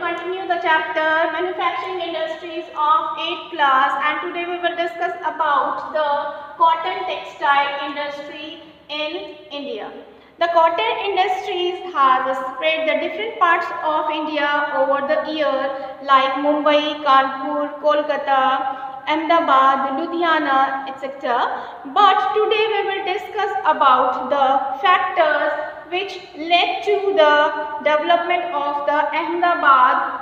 continue the chapter Manufacturing Industries of 8th class, and today we will discuss about the cotton textile industry in India. The cotton industries has spread the different parts of India over the year like Mumbai, Kanpur, Kolkata, Ahmedabad, Ludhiana, etc. But today we will discuss about the factors which led to the development of the Ahmedabad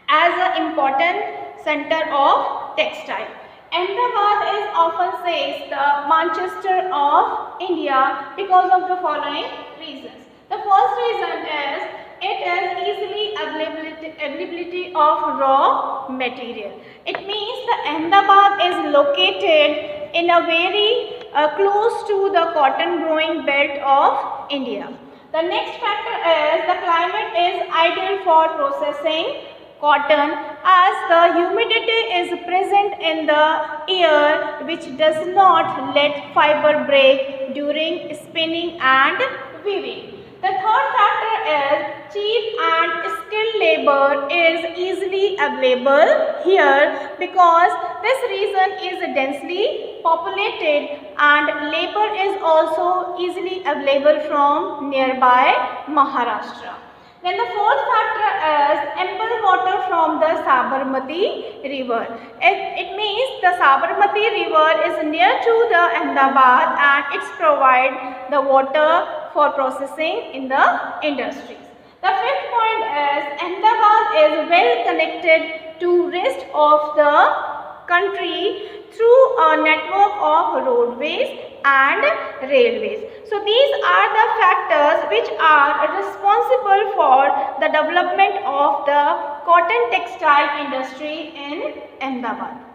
as an important center of textile. Ahmedabad is often said the Manchester of India because of the following reasons. The first reason is it is easily availability of raw material. It means the Ahmedabad is located in a very close to the cotton growing belt of India. The next factor is the climate is ideal for processing cotton as the humidity is present in the air which does not let fiber break during spinning and weaving. The third factor is cheap and skilled labor is easily available here because this region is densely populated and labor is also easily available from nearby Maharashtra. Then the fourth factor is ample water from the Sabarmati river. It means the Sabarmati river is near to the Ahmedabad and it provides the water for processing in the industries. The fifth point is Ahmedabad is well connected to rest of the country through a network of roadways and railways. So these are the factors which are responsible for the development of the cotton textile industry in Ahmedabad.